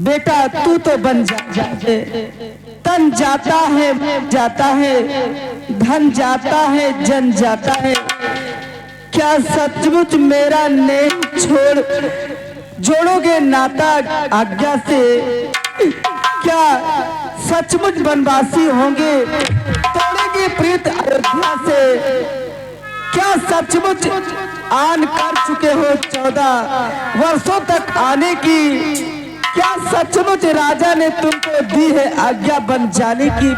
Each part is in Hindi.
बेटा तू तो बन जाए, तन जाता है धन जाता है जन जाता है। क्या सचमुच मेरा नेम जोड़ोगे नाता आज्ञा से? क्या सचमुच बनवासी होंगे, तोड़ेंगे प्रीत अयोध्या से? क्या सचमुच आन कर चुके हो 14 वर्षों तक आने की? क्या सचमुच राजा ने तुमको दी है आज्ञा बन जाने की?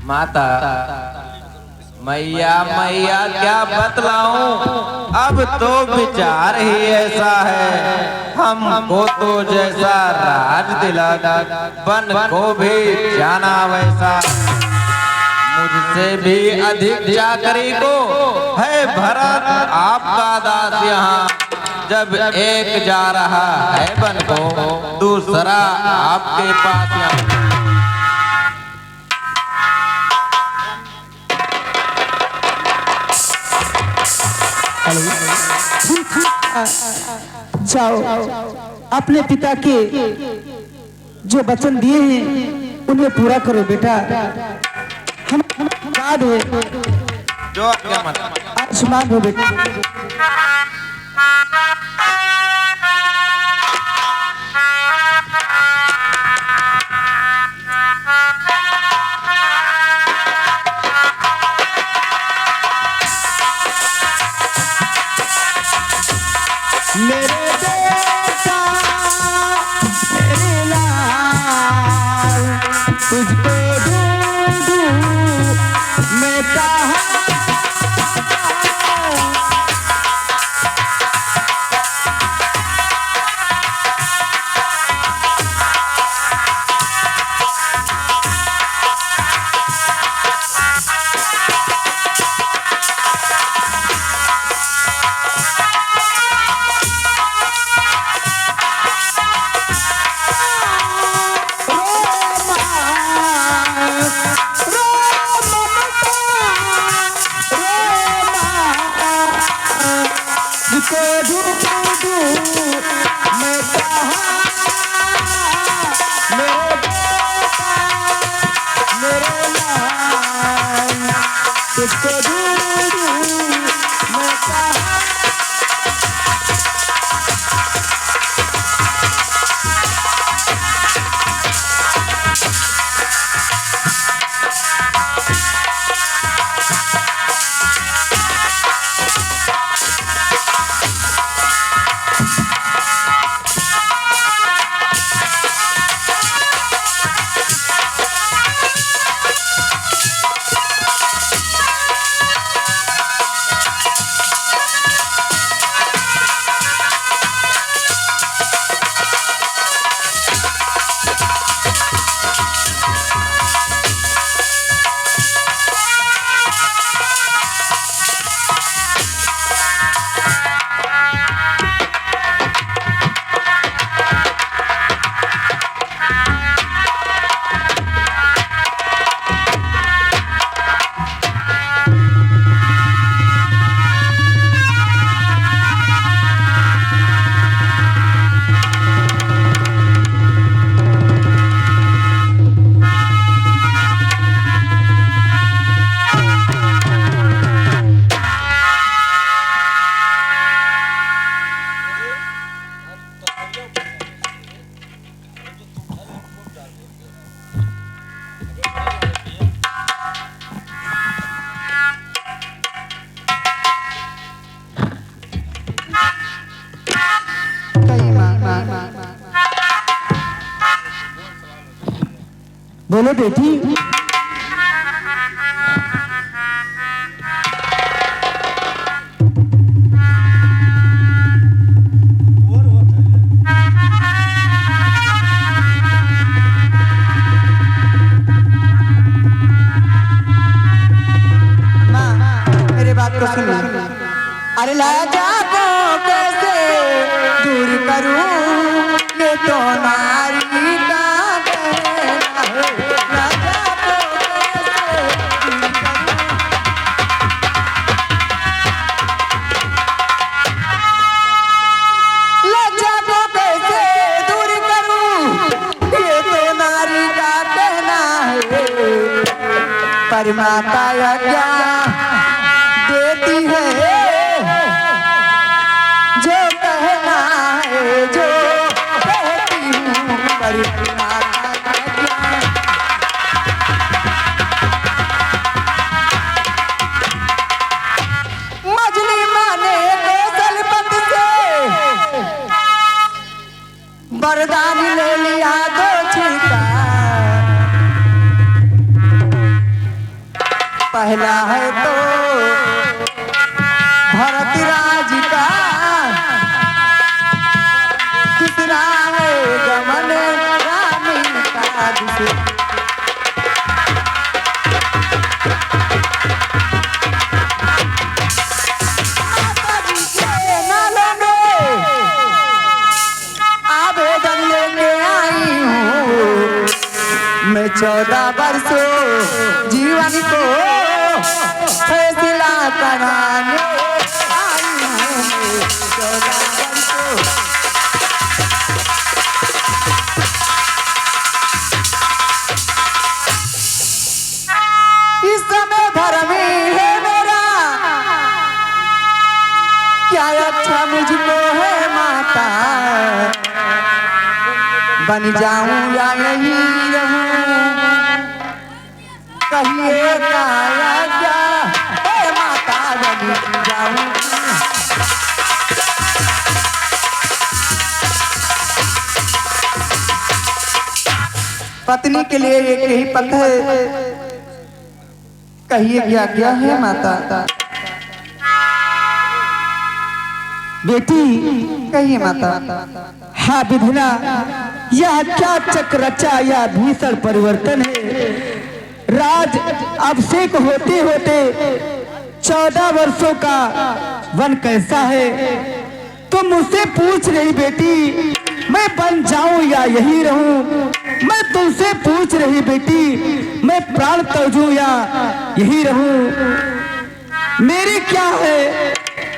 माता मैया मैया क्या बतलाऊं, अब तो विचार ही ऐसा है। हमको तो जैसा राज दिलाना, बन को भी जाना वैसा। मुझसे भी अधिक चाकरी को है भरत आपका दास यहाँ। जब एक जा रहा है बन को, दूसरा आपके पास यहाँ। जाओ, अपने पिता के जो वचन दिए हैं उन्हें पूरा करो बेटा। हम याद है जो आयुष्मान हो बेटा। मेरे बेटा मेरे लाल, तुझको ढूंढूं मैं कहाँ। बोलो बेटी। मेरे बात को सुनो। अरे लाजा को कैसे दूर करूं, ये तो नारी का कहना है। लाजा को पर माता आज्ञा देती है, जो कहना है जो कहती हूँ, पर माता आज्ञा। मजली माने कौशलपत से वरदान ले लिया दो छिका। पहला है तो भरत राज का, दूसरा है गमन रानी का। माता जी के नालों में आवेदन लेके आई हूँ मैं, 14 वर्षों जीवन को फैसला कराने आई हूँ। 14 वर्षों इस समय धर्म ही है मेरा, क्या अच्छा मुझको है माता। बन जाऊं या यहीं रहूं, कहिए काया क्या है माता। बन जाऊं पत्नी के लिए एक यही पथ है, कहिए क्या क्या है माता। बेटी कहिए माता। हाँ विधना, यह क्या चक्र रचा, यह भीषण परिवर्तन है। राज अभिषेक होते होते 14 वर्षों का वन कैसा है। तुम मुझसे पूछ रही बेटी मैं बन जाऊं या यही रहूं। मैं तुमसे पूछ रही बेटी मैं प्राण त्यागूं या यही रहूं। मेरी क्या है,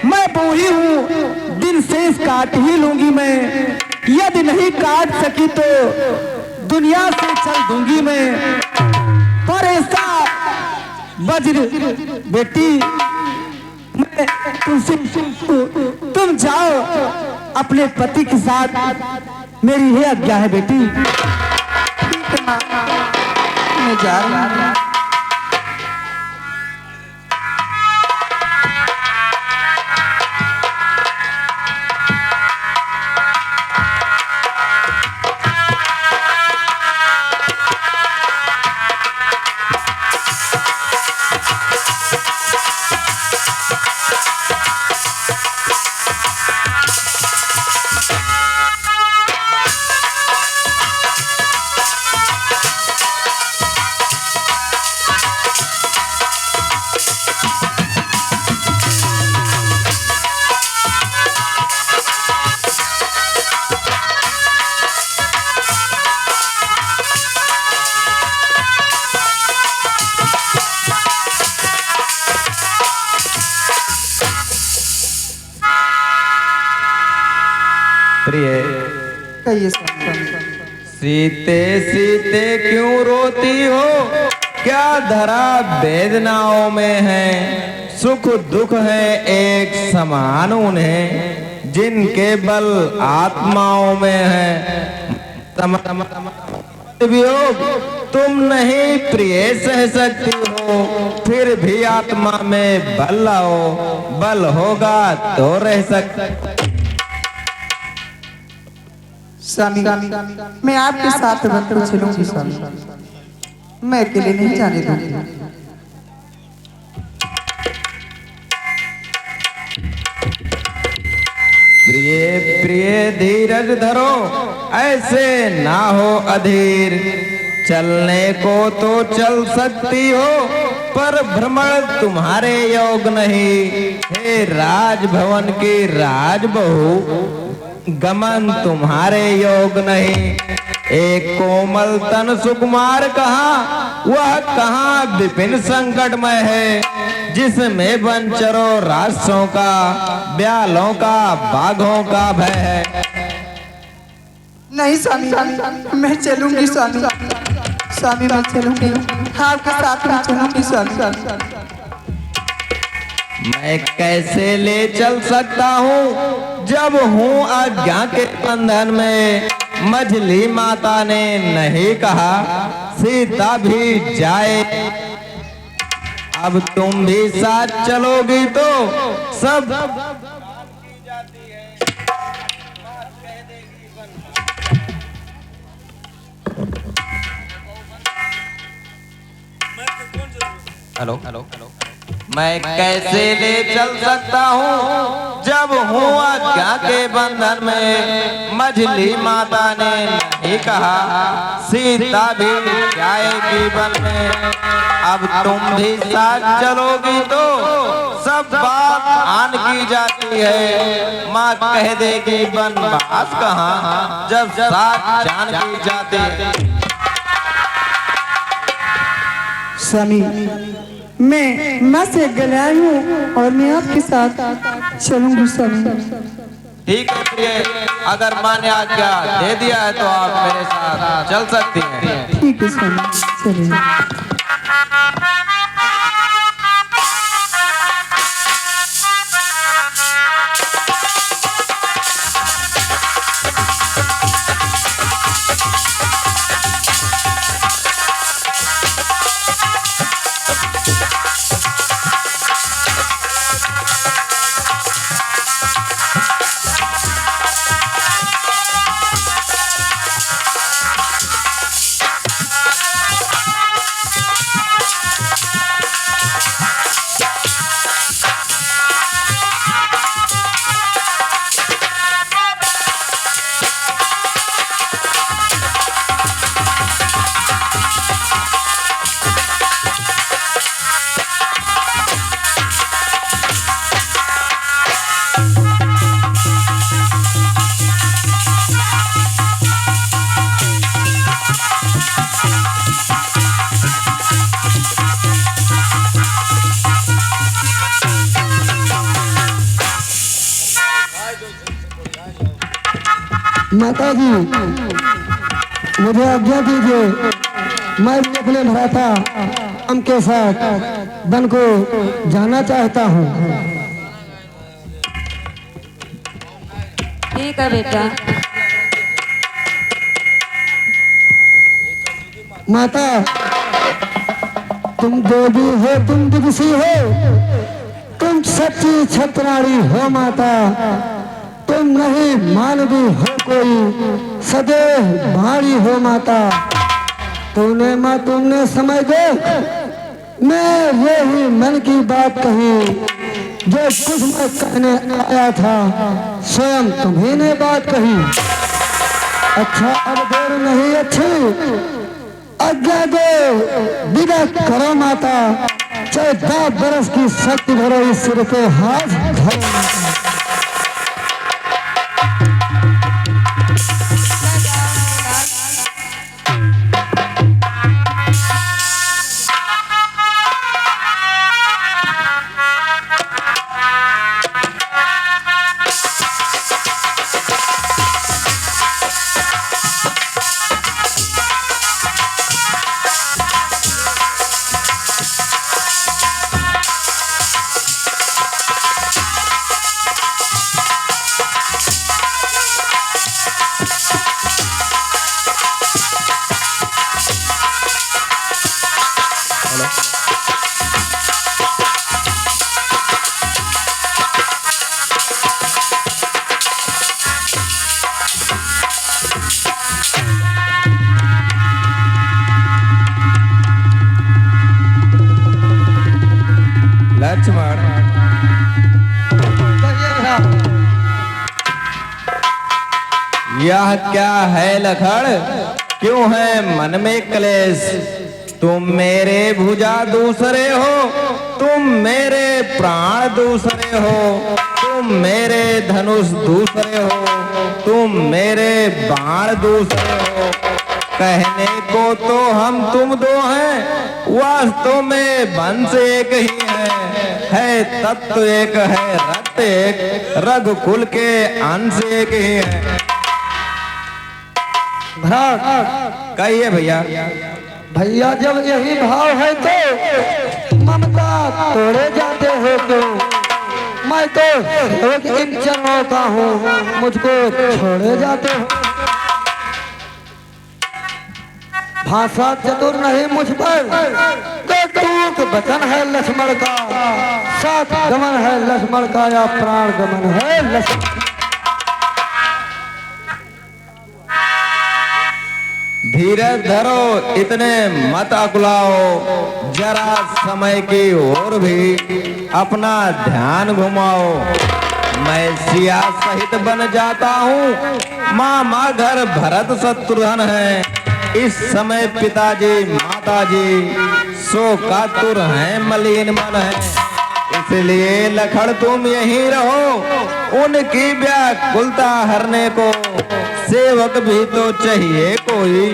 मैं बूढ़ी हूँ, दिन शेष काट ही लूंगी मैं। यदि नहीं काट सकी तो दुनिया से चल दूंगी मैं। पर ऐसा वज्र बेटी मैं तुमसे, तुम जाओ अपने पति के साथ, मेरी यह आज्ञा है बेटी। ठीक है माँ, मैं जा रही हूँ। प्रिय कहिए सीते सीते क्यों रोती हो, क्या धरा वेदनाओं में है। सुख दुख है एक समान उन्हें, जिनके बल आत्माओं में है। वियोग तुम नहीं प्रिय सह सकती हो, फिर भी आत्मा में बल लाओ, बल होगा तो रह सकते। स्वामी मैं आपके साथ रहकर चलूंगी स्वामी, मैं अकेले नहीं जाने दूंगी। प्रिय प्रिय धीरज धरो, ऐसे ना हो अधीर। चलने को तो चल सकती हो, पर भ्रमण तुम्हारे योग नहीं। हे राजभवन की राजबहू, गमन तुम्हारे योग नहीं। एक कोमल तन सुकुमार कहाँ, वह कहाँ विपिन संकटमय है। जिसमें वंचरों राष्ट्रों का, ब्यालों का, बाघों का भय है। नहीं स्वामी, मैं चलूंगी स्वामी, स्वामी मैं चलूंगी, आपके साथ में चलूंगी स्वामी। मैं कैसे ले चल सकता हूँ जब हूँ आज्ञा के बंधन में। मझली माता ने नहीं कहा सीता भी जाए। अब तुम भी साथ चलोगी तो सब हेलो हेलो हेलो। मैं कैसे ले चल सकता हूँ जब हूँ आज्ञा के बंधन में। मझली माता ने नहीं कहा सीता भी जाएगी वन में। अब तुम भी साथ चलोगी तो सब बात आन की जाती है। माँ कह देगी बनवास कहाँ जब साथ जान की जाती है। स्वामी मैं माँ से गलाई हूँ और मैं आपके साथ चलूंगी स्वामी। ठीक है प्रिय, अगर माँ ने आज्ञा दे दिया है तो आप मेरे साथ चल सकती हैं। ठीक है स्वामी चलिए। माता जी मुझे आज्ञा दीजिए, मैं भी अपने भ्राता राम के साथ वन को जाना चाहता हूँ। ठीक है बेटा। माता तुम देवी हो, तुम दिवसी हो, तुम सच्ची छत्राणी हो माता। तुम नहीं मानवी हो कोई, सदैव भारी हो माता। तूने माँ तुमने समझ दे, मैं यही मन की बात कही जो कुछ मैं कहने आया था, स्वयं तुम्ही ने बात कही। अच्छा अब देर नहीं अच्छी, आज्ञा दो विदा करो माता। 14 बरस की शक्ति भरो इस सिर पे हाथ धरो माता। लक्ष्मण यह क्या है लखड़, क्यों है मन में क्लेश। तुम मेरे भुजा दूसरे हो, तुम मेरे प्राण दूसरे हो, तुम मेरे धनुष दूसरे हो, तुम मेरे बाण दूसरे हो। कहने को तो हम तुम दो हैं, वास्तव में वंश एक ही है तत्व एक है, रक्त एक, रघुकुल के अंश एक ही है। कहिए भैया। भैया जब यही भाव है तो ममता तोड़े जाते हो क्यों? मैं तो एक इन चरणों का हूँ, मुझको छोड़े जाते हो। भाषा चतुर नहीं मुझ पर, तो टूक वचन है लक्ष्मण का, साथ गमन है लक्ष्मण का या प्राण गमन है लक्ष्मण। धीरज धरो, इतने मत अकुलाओ, जरा समय की ओर भी अपना ध्यान घुमाओ। मैं सिया सहित बन जाता हूँ, मामा घर भरत शत्रुघ्न है। इस समय पिताजी माताजी शोकातुर हैं, मलिन मन है। इसलिए लखड़ तुम यहीं रहो, उनकी व्याकुलता हरने को। सेवक भी तो चाहिए कोई,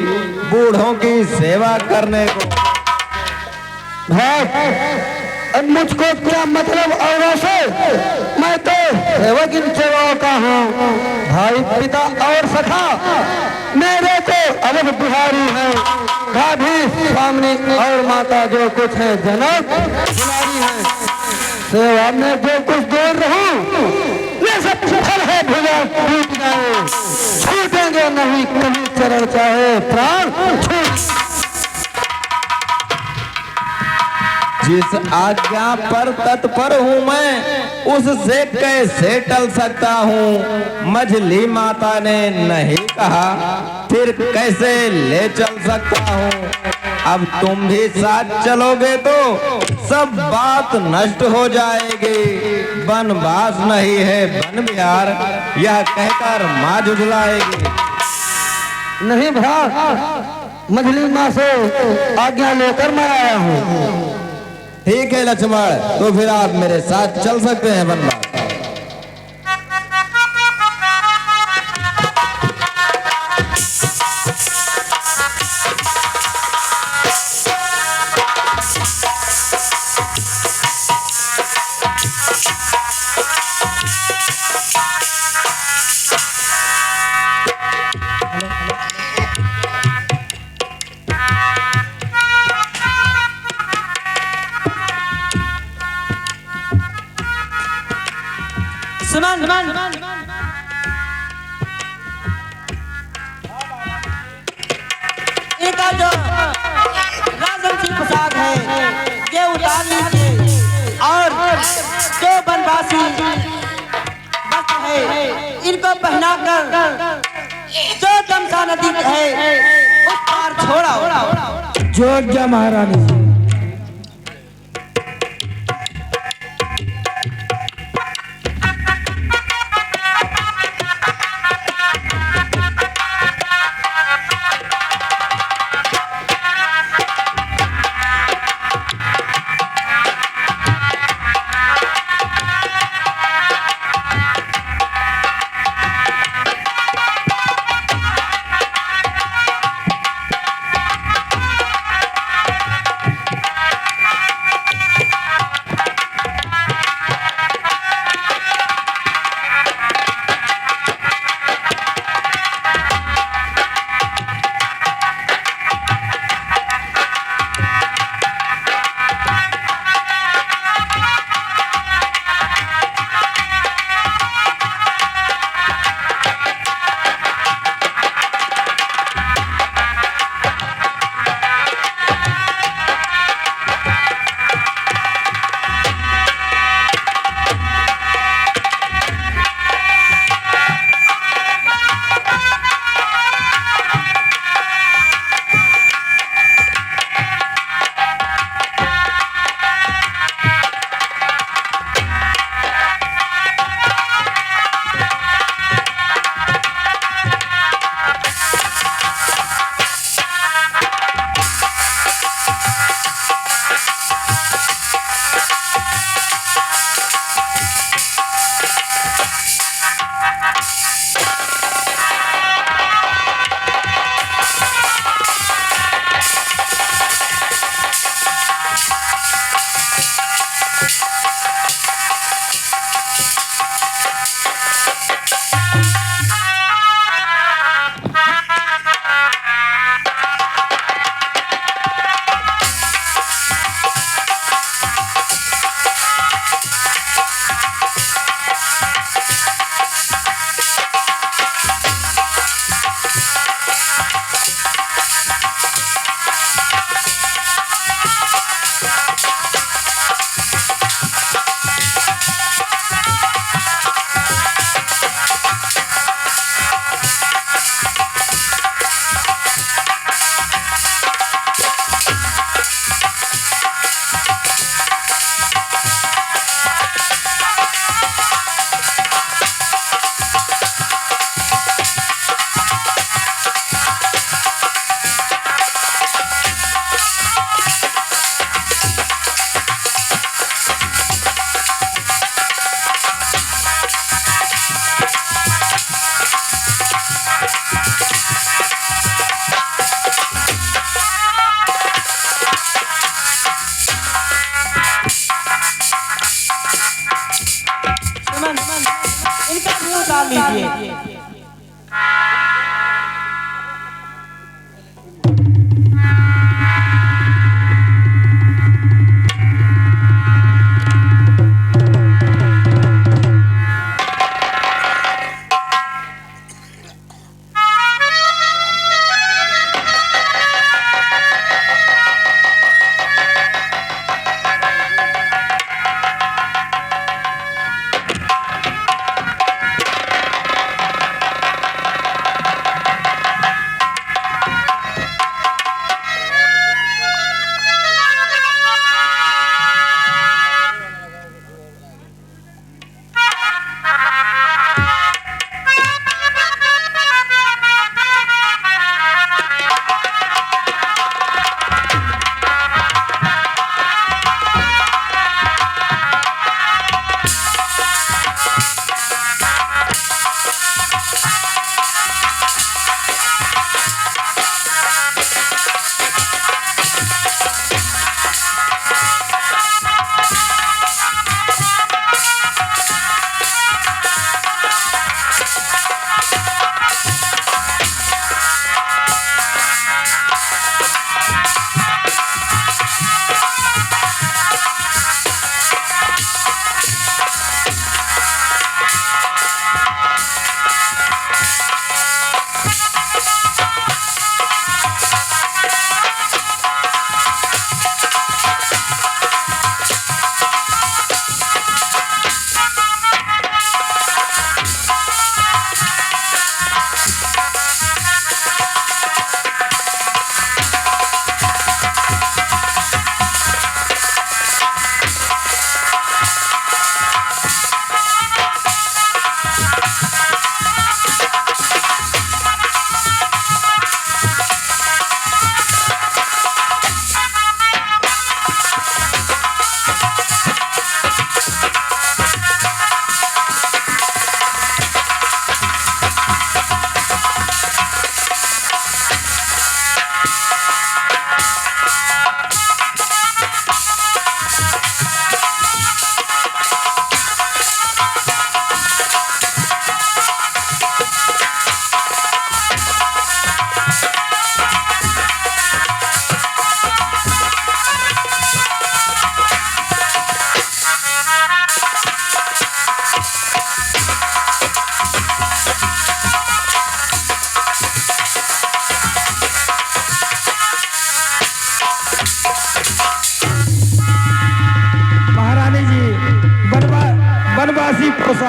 बूढ़ों की सेवा करने को। अब मुझको क्या मतलब औरों से, मैं तो सेवक इन सेवाओं का हूँ। भाई पिता और सखा मेरे तो अवध बिहारी है, भाभी स्वामी और माता जो कुछ है जनक बिहारी है। सेवा में जो कुछ दूर रहूं, ये सब फल है भुजा टूट जाए, छूटेंगे नहीं कभी चरण चाहे प्राण छूट। जिस आज्ञा पर तत्पर हूँ मैं, उससे कैसे टल सकता हूँ। मझली माता ने नहीं कहा, फिर कैसे ले चल सकता हूँ। अब तुम भी साथ चलोगे तो सब बात नष्ट हो जाएगी। वनवास नहीं है वन विहार, यह कहकर माँ झुझलाएगी। नहीं भ्रात, मझली माँ से आज्ञा लेकर मैं आया हूँ। ठीक है लक्ष्मण, तो फिर आप मेरे साथ चल सकते हैं वनवास। सुमन इनका जो राजवंशी पोशाक है ये उतार लीजिए, और जो बनवासी वस्त्र है इनको पहनाकर जो तमसा नदी है उस पार छोड़ाओ। जोग्य महारानी जी।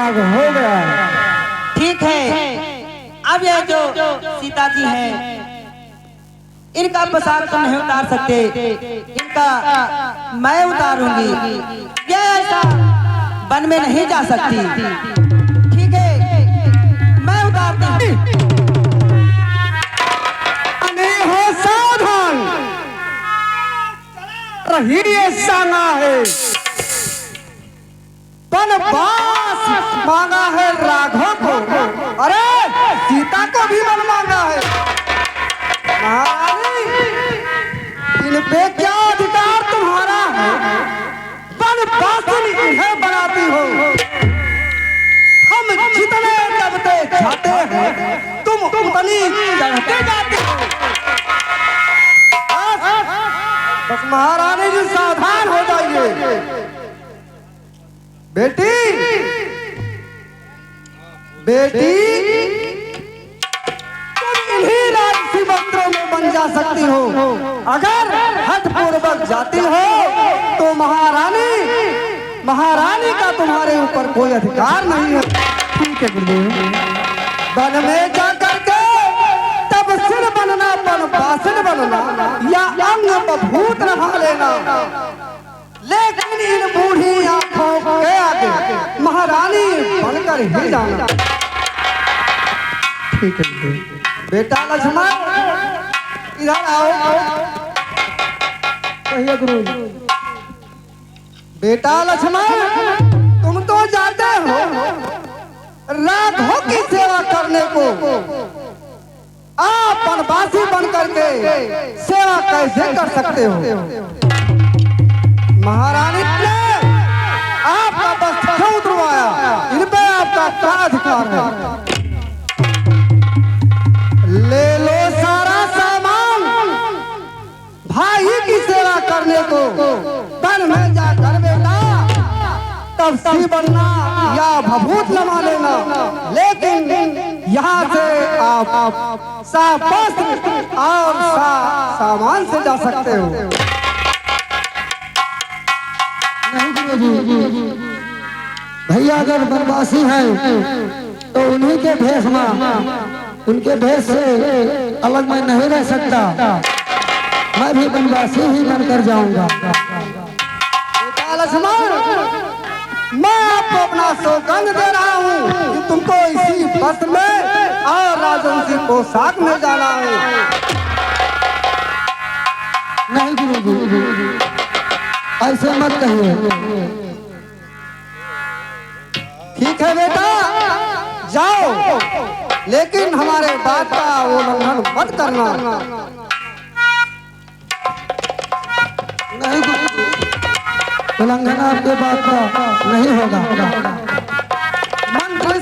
भाग हो गया। ठीक है, अब ये जो सीता जी हैं, इनका पोशाक तो नहीं उतार सकते, इनका मैं उतारूंगी। ये ऐसा वन में नहीं जा सकती। ठीक है, मैं उतारती हूँ। हो सावधान रहिए, साना है वनवास मांगा है राघव को। अरे सीता को भी वन मांगा है। महारानी, इन पे क्या अधिकार तुम्हारा है? वनवासिनी इन्हें बनाती हो। हम जितने दबते जाते हैं तुम उतनी चढ़ते जाते हो। बस महारानी जी सावधान हो जाइए। बेटी बेटी, तुम इन्हीं राजसी मंत्रों में बन जा सकती हो। अगर हठ पूर्वक जाती हो तो महारानी का तुम्हारे ऊपर कोई अधिकार नहीं है। ठीक है गुरुदेव। वन में जाकर के तब सिर बनना, वनवासिन बनना या अंग बभूत रखा लेना, लेकिन इन बूढ़ी आंखों के आगे महारानी बनकर ही जाना। ठीक है बेटा लक्ष्मण, इधर आओ। कहिए गुरु। बेटा लक्ष्मण, तुम तो जाते हो राघव की सेवा करने को, आप वनवासी बन करके सेवा कैसे कर सकते हो? महारानी ने आपका वस्त्र क्यों उतरवाया? इन पे आपका क्या अधिकार है? ले लो सारा सामान, भाई की सेवा करने को वन में जाकर बेटा तब सी बनना या भभूत लगा लेना, लेकिन यहाँ से आप साफ वस्त्र और सामान से जा सकते हो। भैया अगर वनवासी हैं तो उन्हीं के भेष में, उनके भेष से अलग मैं नहीं रह सकता। मैं भी वनवासी ही बनकर जाऊंगा। मैं आपको अपना सौगंध दे रहा हूँ कि तुमको इसी वस्त्र में और राजवंशी पोशाक में जाना है। नहीं गुरु, ऐसे मत कहिए। ठीक है बेटा, जाओ, लेकिन हमारे बात का उल्लंघन मत करना। नहीं उल्लंघन आपके बात का नहीं होगा। मंत्र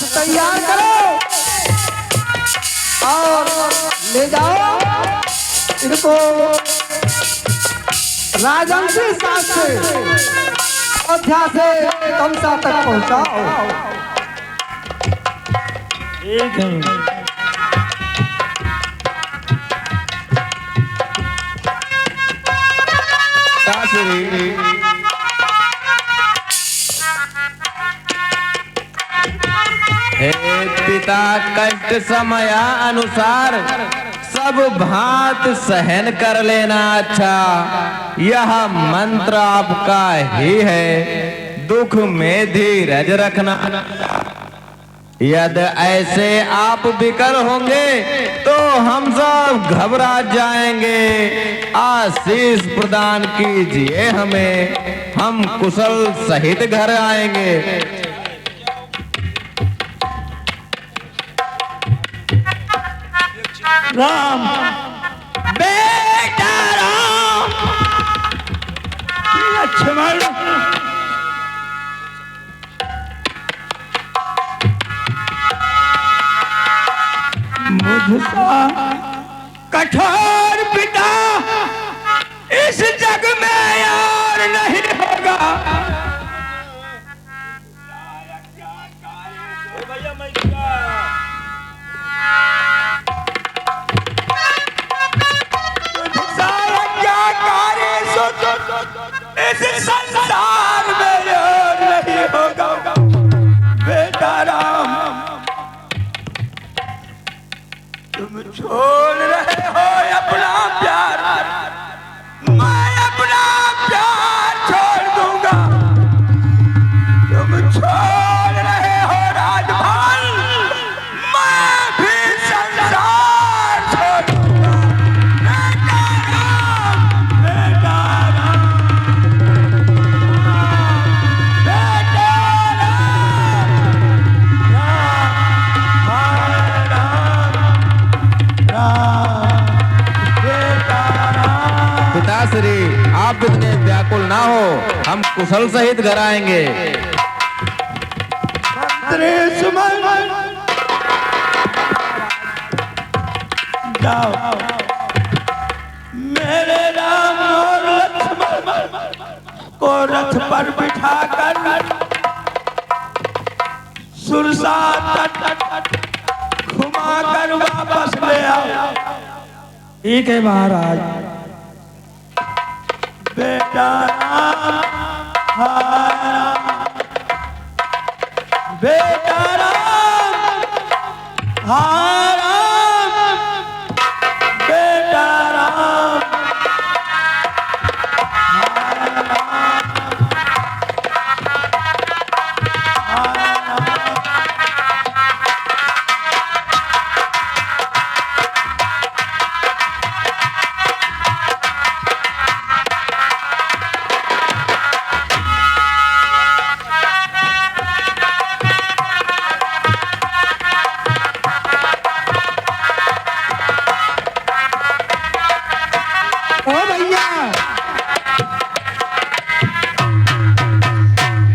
तैयार करो और ले जाओ इनको राजवंशी साथ से अयोध्या से तमसा तक पहुंचाओ। ठीक है। हे पिता, कष्ट समया अनुसार सब भांत सहन कर लेना अच्छा। यह मंत्र आपका ही है, दुख में धीरज रखना। यदि ऐसे आप विकल होंगे तो हम सब घबरा जाएंगे। आशीष प्रदान कीजिए हमें, हम कुशल सहित घर आएंगे। राम, बेटा राम, लक्ष्मण, मुझसा कठोर पिता इस जग में और नहीं होगा। क्या कार्य सो इस कुशल सहित घर आएंगे। मंत्री सुमन जाओ, मेरे राम और लक्ष्मण को रथ पर बिठाकर सुरसा तट घुमाकर वापस ले आओ। ठीक है महाराज। बेटा राम, बेटा राम,